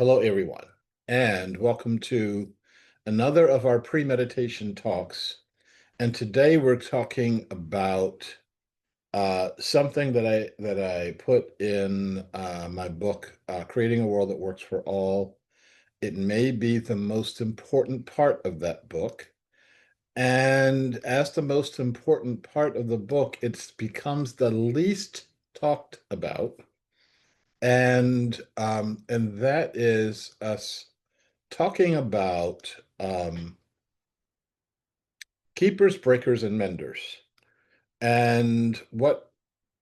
Hello, everyone, and welcome to another of our pre-meditation talks. And today we're talking about something that I put in my book, Creating a World That Works for All. It may be the most important part of that book. And as the most important part of the book, it becomes the least talked about. And that is us talking about keepers, breakers, and menders. And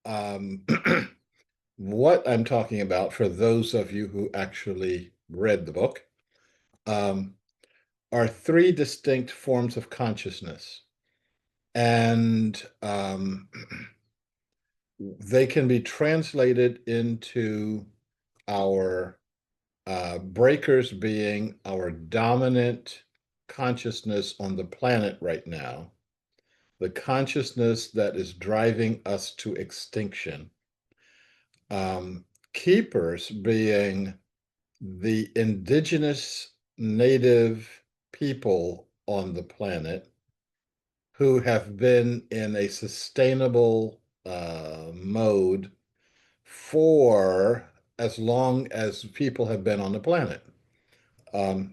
um, what I'm talking about, for those of you who actually read the book, um, are three distinct forms of consciousness. And they can be translated into our breakers being our dominant consciousness on the planet right now, the consciousness that is driving us to extinction. Um, Keepers being the indigenous native people on the planet who have been in a sustainable mode for as long as people have been on the planet. Um,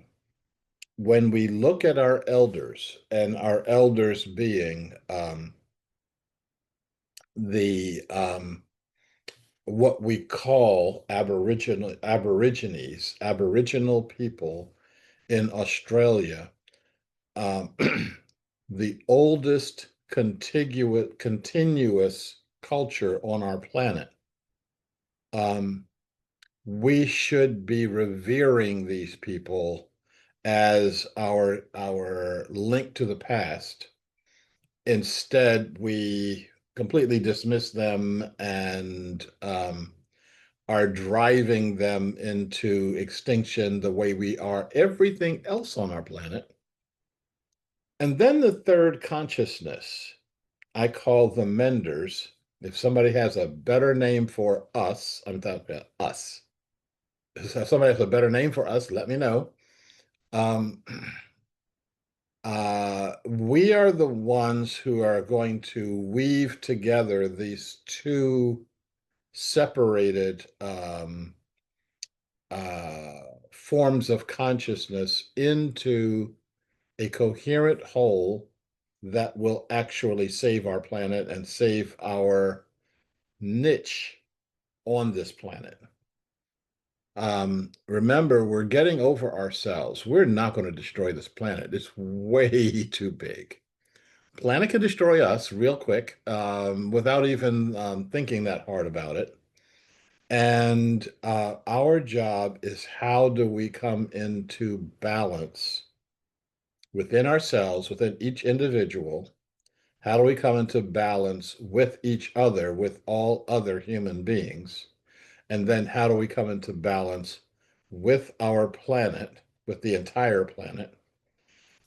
when we look at our elders, and our elders being the what we call Aboriginal people in Australia, um, the oldest continuous culture on our planet. Um, we should be revering these people as our link to the past. Instead, we completely dismiss them and are driving them into extinction the way we are everything else on our planet. And then the third consciousness, I call the Menders. If somebody has a better name for us, I'm talking about us. If somebody has a better name for us, let me know. Um, we are the ones who are going to weave together these two separated forms of consciousness into a coherent whole that will actually save our planet and save our niche on this planet. Remember, we're getting over ourselves. We're not going to destroy this planet. It's way too big. Planet can destroy us real quick without even thinking that hard about it. And our job is, how do we come into balance within ourselves, within each individual? How do we come into balance with each other, with all other human beings? And then how do we come into balance with our planet, with the entire planet?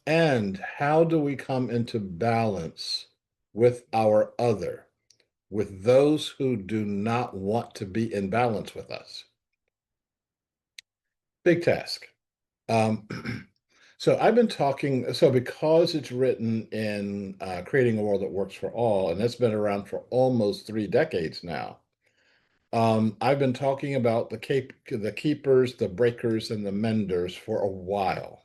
And how do we come into balance with our other, with those who do not want to be in balance with us? Big task. Um, so I've been talking, so because it's written in Creating a World That Works for All, and it's been around for almost 3 decades now, I've been talking about the keepers, the breakers, and the menders for a while.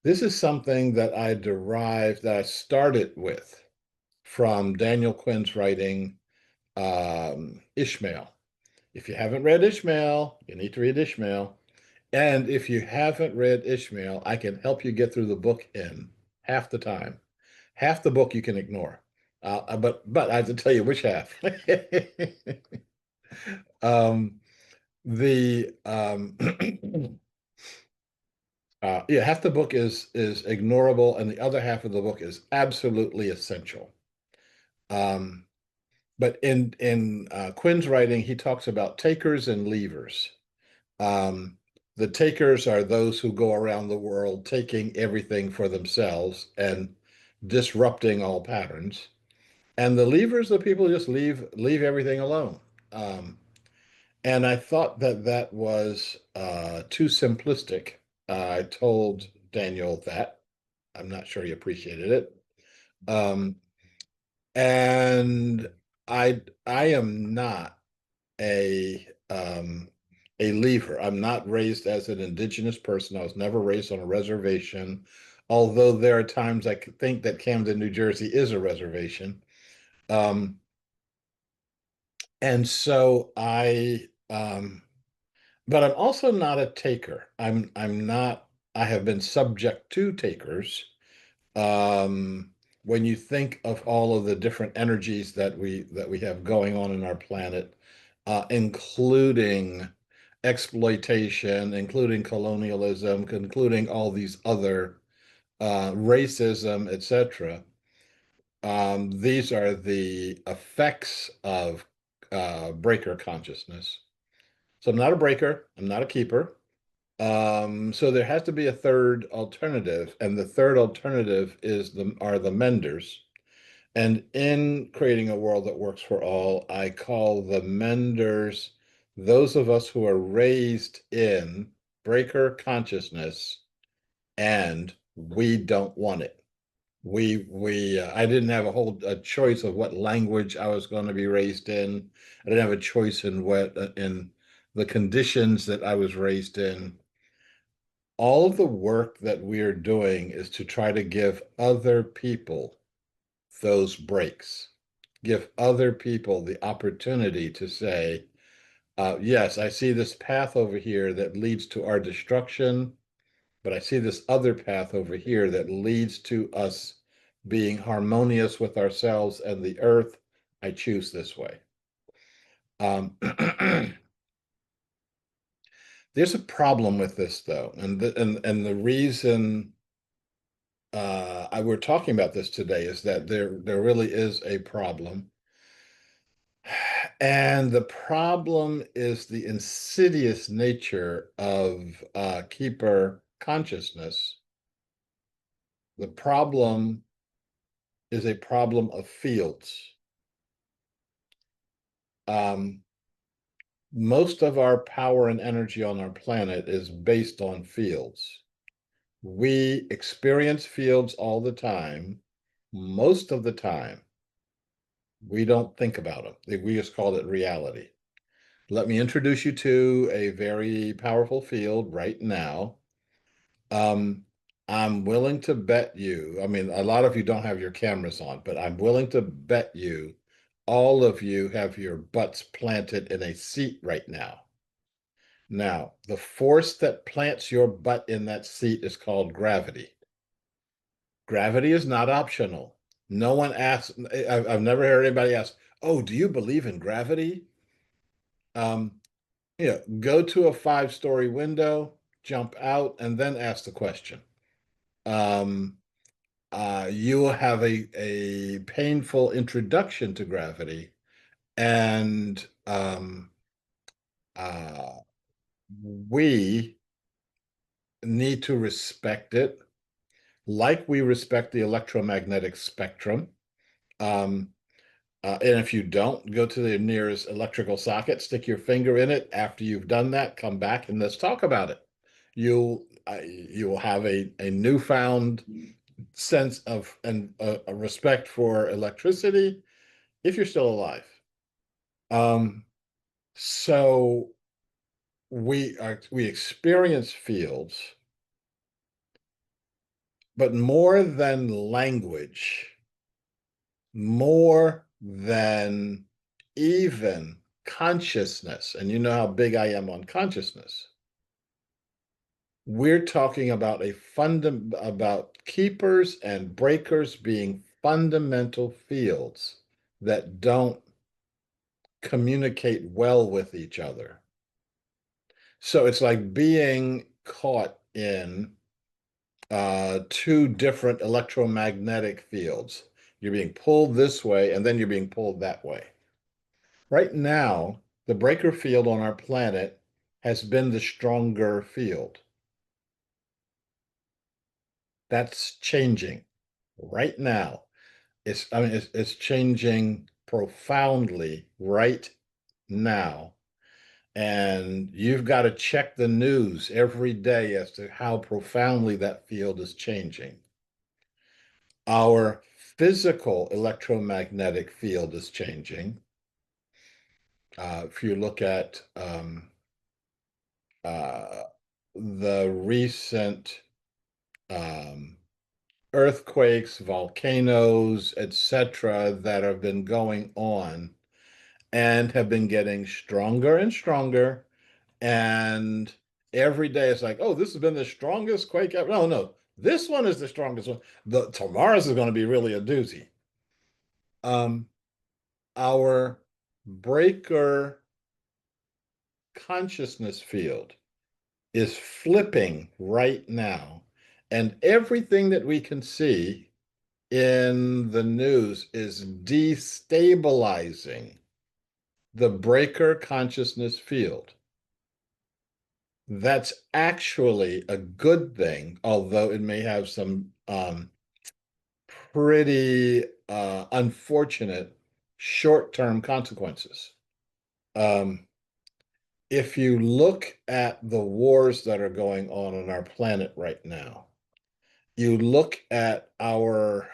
This is something that I started with from Daniel Quinn's writing, Ishmael. If you haven't read Ishmael, you need to read Ishmael. And if you haven't read Ishmael, I can help you get through the book in half the time. Half the book you can ignore. But I have to tell you which half. um, the yeah, half the book is ignorable, and the other half of the book is absolutely essential. Um, but in Quinn's writing, he talks about takers and leavers. Um, the takers are those who go around the world taking everything for themselves and disrupting all patterns. And the leavers are people who just leave everything alone. Um, And I thought that that was too simplistic. I told Daniel that. I'm not sure he appreciated it. Um, and I am not a lever. I'm not raised as an indigenous person. I was never raised on a reservation, although there are times I think that Camden, New Jersey is a reservation. Um, and so but I'm also not a taker. I'm not, I have been subject to takers. Um, when you think of all of the different energies that we have going on in our planet, including exploitation, including colonialism, including all these other racism, etc. These are the effects of breaker consciousness. So I'm not a breaker, I'm not a keeper. So there has to be a third alternative, and the third alternative are the menders. And in creating a world that works for all, I call the menders those of us who are raised in breaker consciousness, and we don't want it. I didn't have a choice of what language I was going to be raised in. I didn't have a choice in what in the conditions that I was raised in. All of the work that we're doing is to try to give other people those breaks, give other people the opportunity to say, yes, I see this path over here that leads to our destruction, but I see this other path over here that leads to us being harmonious with ourselves and the earth. I choose this way. Um, there's a problem with this, though, and the reason we're talking about this today is that there really is a problem. And the problem is the insidious nature of keeper consciousness. The problem is a problem of fields. Um, most of our power and energy on our planet is based on fields. We experience fields all the time. Most of the time, we don't think about them. We just call it reality. Let me introduce you to a very powerful field right now. Um, I'm willing to bet you, I mean, a lot of you don't have your cameras on, but I'm willing to bet you all of you have your butts planted in a seat right now. Now, the force that plants your butt in that seat is called gravity. Gravity is not optional. No one asks, I've never heard anybody ask, oh, do you believe in gravity? Um, go to a 5-story window, jump out, and then ask the question. Um, you will have a painful introduction to gravity, and uh, we need to respect it like we respect the electromagnetic spectrum. Um, and if you don't, go to the nearest electrical socket, stick your finger in it. After you've done that, come back and let's talk about it. You will have a newfound sense of and a respect for electricity if you're still alive. Um, so we experience fields, but more than language, more than even consciousness, and you know how big I am on consciousness. We're talking about about keepers and breakers being fundamental fields that don't communicate well with each other. So it's like being caught in two different electromagnetic fields. You're being pulled this way, and then you're being pulled that way. Right now, the breaker field on our planet has been the stronger field. That's changing right now. It's changing profoundly right now. And you've got to check the news every day as to how profoundly that field is changing. Our physical electromagnetic field is changing. If you look at uh, the recent um, earthquakes, volcanoes, etc., that have been going on and have been getting stronger and stronger. And every day it's like, oh, this has been the strongest quake ever. No, no, this one is the strongest one. The tomorrow's is going to be really a doozy. Um, our breaker consciousness field is flipping right now, and everything that we can see in the news is destabilizing the breaker consciousness field. That's actually a good thing, although it may have some pretty unfortunate short-term consequences. Um, if you look at the wars that are going on our planet right now, you look at our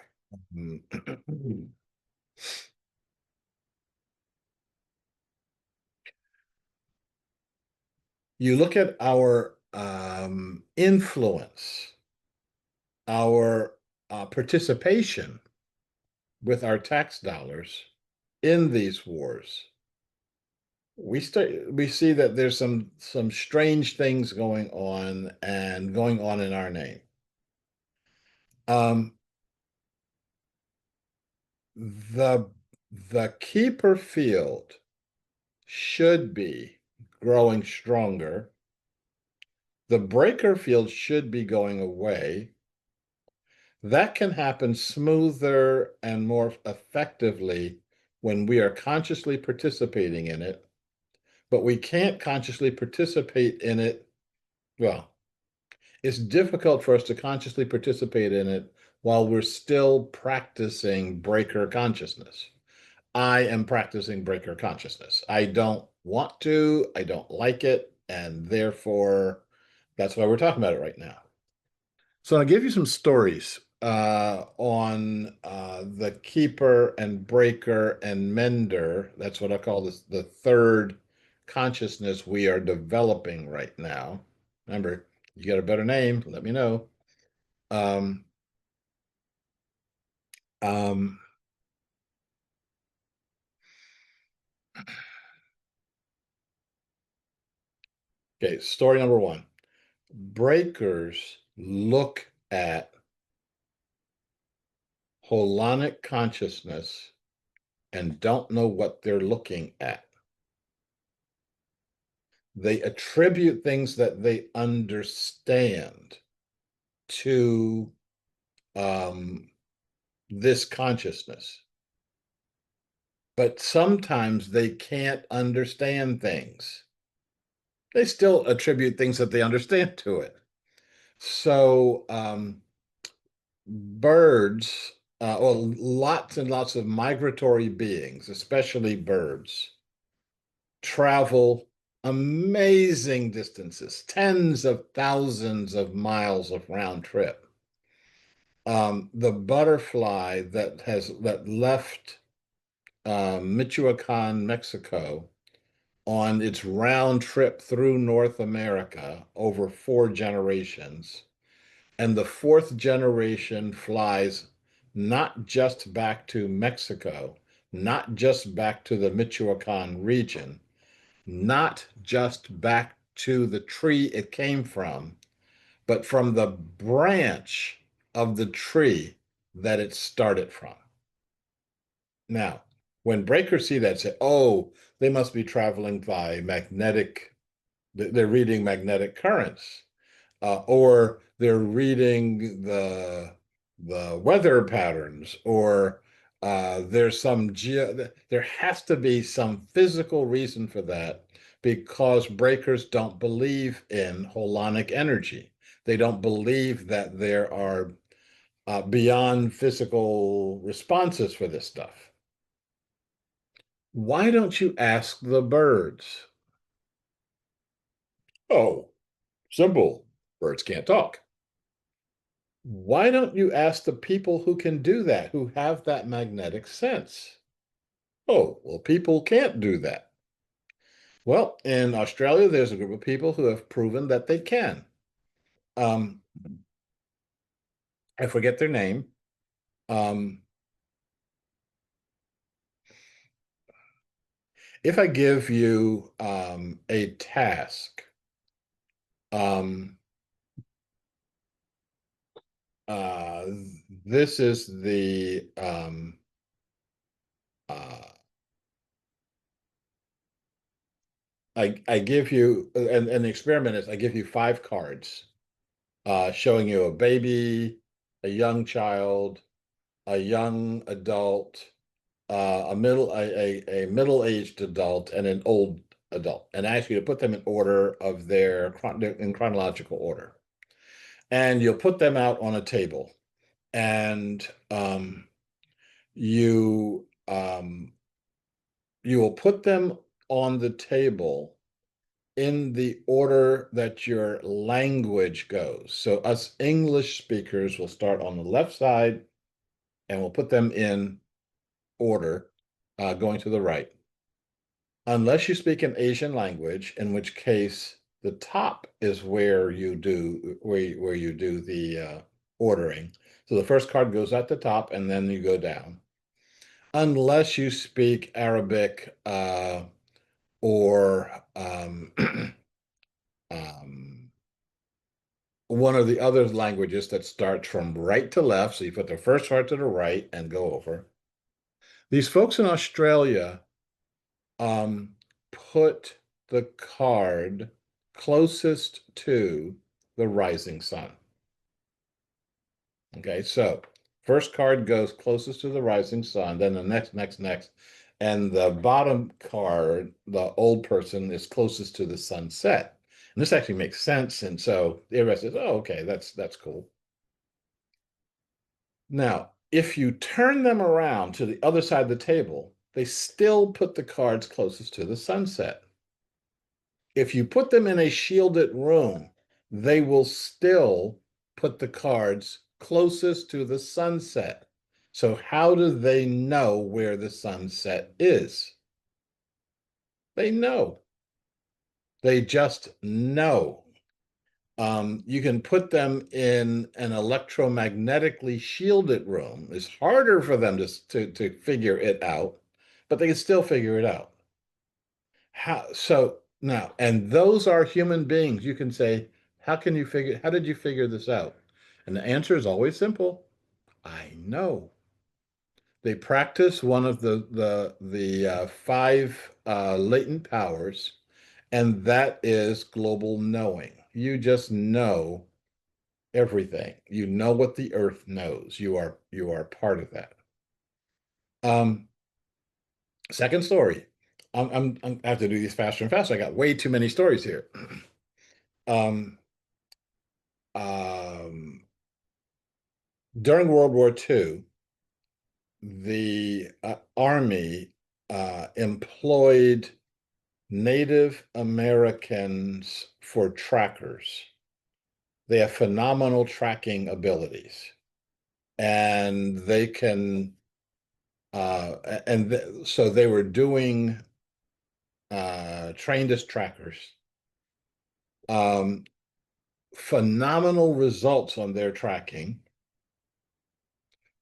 you look at our influence, our participation with our tax dollars in these wars. We see that there's some strange things going on and going on in our name. Um, the the keeper field should be growing stronger. The breaker field should be going away. That can happen smoother and more effectively when we are consciously participating in it, but we can't consciously participate in it. Well, it's difficult for us to consciously participate in it while we're still practicing breaker consciousness. I am practicing breaker consciousness. I don't want to, I don't like it, and therefore that's why we're talking about it right now. So I'll give you some stories on the keeper and breaker and mender. That's what I call this, the third consciousness we are developing right now. Remember, you got a better name, let me know. Um, um, okay, story number one. Breakers look at holonic consciousness and don't know what they're looking at. They attribute things that they understand to um, this consciousness. But sometimes they can't understand things. They still attribute things that they understand to it. So birds, well, lots and lots of migratory beings, especially birds, travel amazing distances, tens of thousands of miles of round trip. The butterfly that left Michoacan, Mexico, on its round trip through North America over 4 generations, and the fourth generation flies not just back to Mexico, not just back to the Michoacan region, not just back to the tree it came from, but from the branch of the tree that it started from. Now, when breakers see that, say, oh, they must be traveling by magnetic, they're reading magnetic currents, or they're reading the weather patterns, or there has to be some physical reason for that because breakers don't believe in holonic energy. They don't believe that there are beyond physical responses for this stuff. Why don't you ask the birds? Oh, simple. Birds can't talk. Why don't you ask the people who can do that, who have that magnetic sense? Oh, well, people can't do that. Well, in Australia, there's a group of people who have proven that they can. Um, I forget their name. Um, if I give you a task, um, uh, this is the uh, I give you, and the experiment is I give you five cards showing you a baby, a young child, a young adult, a middle-aged adult, and an old adult, and ask you to put them in order of their in chronological order. And you'll put them out on a table, and you will put them on the table in the order that your language goes. So us English speakers will start on the left side and we'll put them in order, going to the right. Unless you speak an Asian language, in which case the top is where you do the ordering. So the first card goes at the top and then you go down. Unless you speak Arabic or um, one of the other languages that starts from right to left. So you put the first card to the right and go over. These folks in Australia um, put the card closest to the rising sun. Okay, so first card goes closest to the rising sun, then the next, and the bottom card, the old person, is closest to the sunset. And this actually makes sense, and so everybody says, "Oh, okay, that's cool." Now, if you turn them around to the other side of the table, they still put the cards closest to the sunset. If you put them in a shielded room, they will still put the cards closest to the sunset. So how do they know where the sunset is? They know. They just know. You can put them in an electromagnetically shielded room. It's harder for them to figure it out, but they can still figure it out. How so now, and those are human beings. You can say, how did you figure this out? And the answer is always simple. I know. They practice one of the five latent powers, and that is global knowing. You just know everything. You know what the earth knows. You are part of that. Um, Second story. I have to do these faster and faster. I got way too many stories here. Um, um, During World War II, the Army employed Native Americans for trackers. They have phenomenal tracking abilities, and they can and so they were doing trained as trackers. Um, Phenomenal results on their tracking.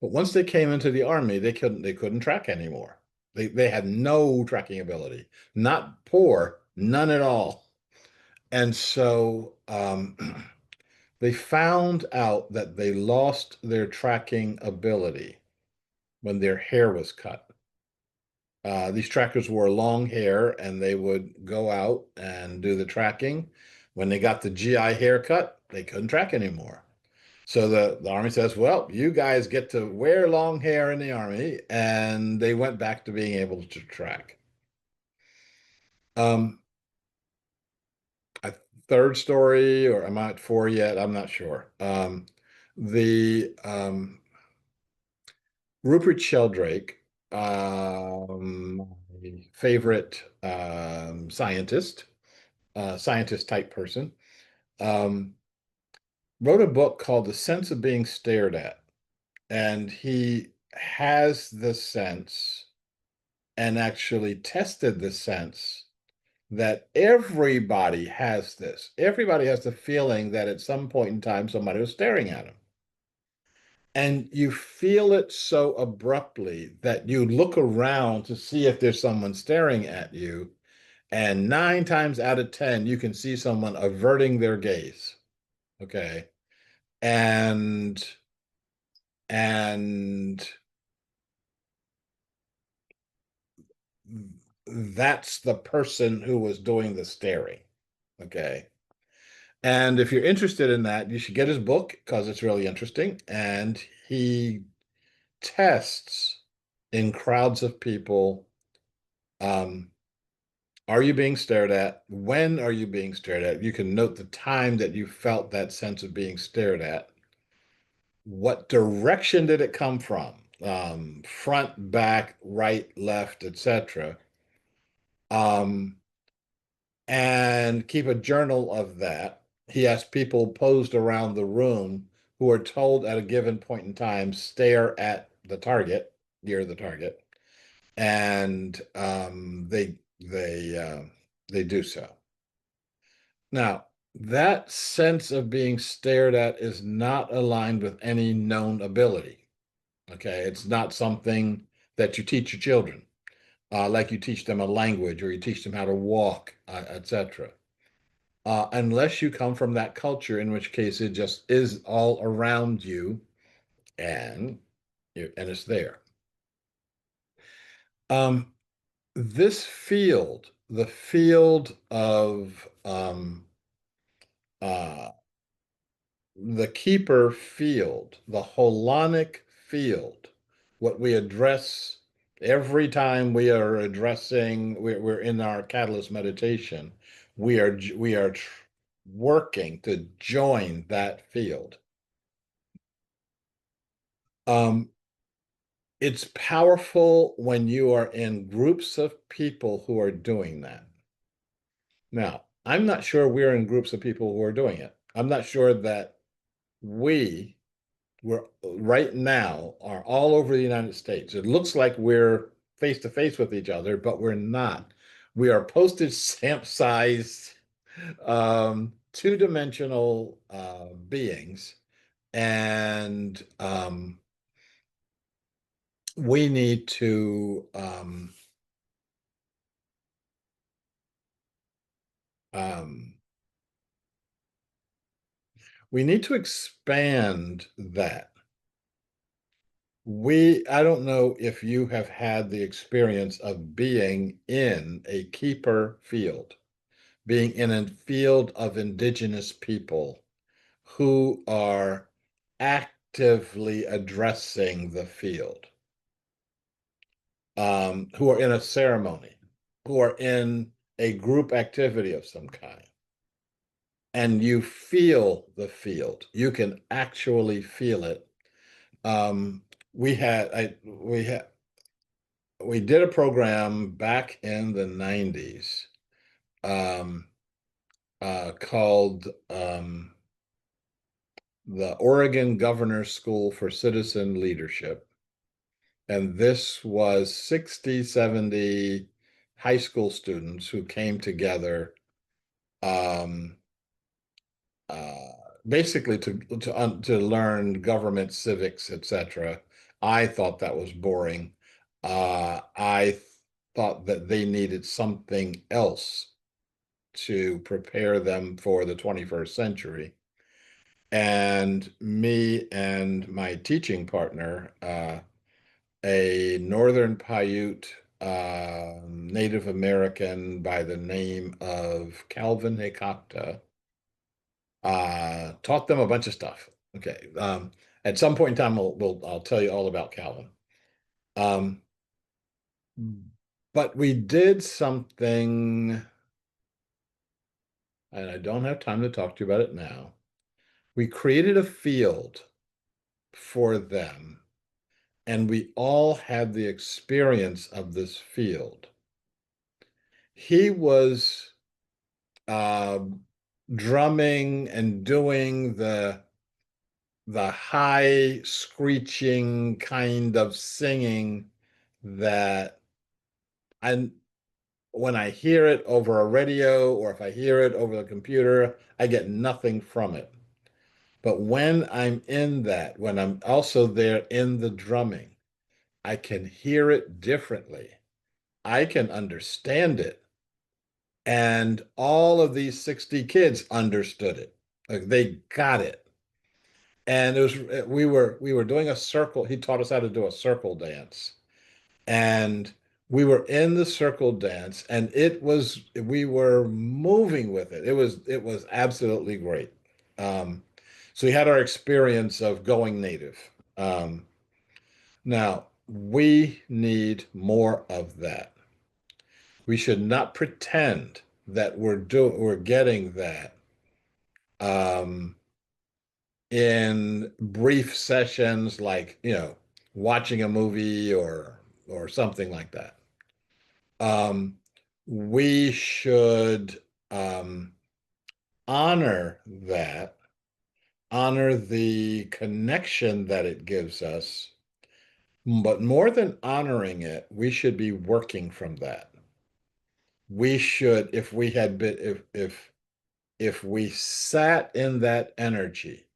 But once they came into the army, they couldn't track anymore. They had no tracking ability. Not poor, none at all. And so they found out that they lost their tracking ability when their hair was cut. These trackers wore long hair and they would go out and do the tracking. When they got the GI haircut, they couldn't track anymore. So the army says, well, you guys get to wear long hair in the army. And they went back to being able to track. Um, a third story, or am I at four yet? I'm not sure. The Rupert Sheldrake, my favorite scientist, scientist type person, um, wrote a book called The Sense of Being Stared At. And he has the sense and actually tested the sense that everybody has this. Everybody has the feeling that at some point in time somebody was staring at them. And you feel it so abruptly that you look around to see if there's someone staring at you. And 9 times out of 10, you can see someone averting their gaze. Okay. And and that's the person who was doing the staring. Okay. And if you're interested in that, you should get his book because it's really interesting. And he tests in crowds of people, um, are you being stared at? When are you being stared at? You can note the time that you felt that sense of being stared at. What direction did it come from? Front, back, right, left, etc. Um, and keep a journal of that. He has people posed around the room who are told at a given point in time, stare at the target, near the target, and they do so. Now, that sense of being stared at is not aligned with any known ability. Okay, it's not something that you teach your children, like you teach them a language or you teach them how to walk, etc. Unless you come from that culture, in which case it just is all around you and and it's there. Um, this field, the field of uh, the keeper field, the holonic field, what we address every time we are addressing, we're in our catalyst meditation, we are working to join that field. Um, it's powerful when you are in groups of people who are doing that. Now, I'm not sure we're in groups of people who are doing it. I'm not sure that we're right now are all over the United States. It looks like we're face to face with each other, but we're not. We are postage stamp sized, two-dimensional beings, and we need to um, we need to expand that. I don't know if you have had the experience of being in a keeper field, being in a field of indigenous people who are actively addressing the field, who are in a ceremony, who are in a group activity of some kind. And you feel the field. You can actually feel it. Um, we did a program back in the 90s, um, called the Oregon Governor's School for Citizen Leadership. And this was 60, 70 high school students who came together, um, uh, basically to learn government civics, etc. I thought that was boring. I thought that they needed something else to prepare them for the 21st century. And me and my teaching partner, a Northern Paiute Native American by the name of Calvin Hikapta, taught them a bunch of stuff. Okay. At some point in time, I'll tell you all about Calvin. Um, but we did something, and I don't have time to talk to you about it now. We created a field for them, and we all had the experience of this field. He was uh, drumming and doing the high screeching kind of singing that I when I hear it over a radio or if I hear it over the computer, I get nothing from it. But when I'm in that, when I'm also there in the drumming, I can hear it differently. I can understand it. And all of these 60 kids understood it. Like they got it. And it was we were doing a circle. He taught us how to do a circle dance. And we were in the circle dance and we were moving with it. It was absolutely great. Um, so we had our experience of going native. Um, Now we need more of that. We should not pretend that we're getting that um, in brief sessions like, watching a movie or something like that. Um, we should um, honor that, honor the connection that it gives us, but more than honoring it, we should be working from that. We should, if we had been, if we sat in that energy,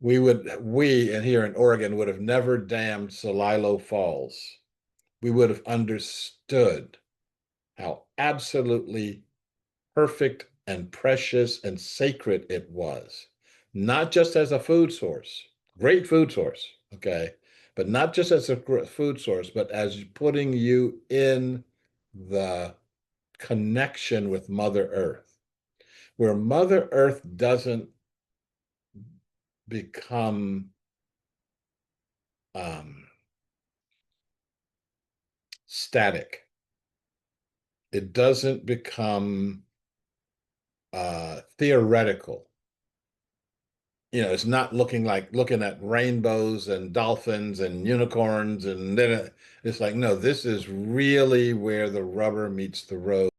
and here in Oregon would have never dammed Celilo Falls. We would have understood how absolutely perfect and precious and sacred it was, not just as a food source, great food source, okay, but not just as a food source, but as putting you in the connection with Mother Earth, where Mother Earth doesn't become um, static. It doesn't become theoretical. It's not looking at rainbows and dolphins and unicorns, and then it's like, no, this is really where the rubber meets the road.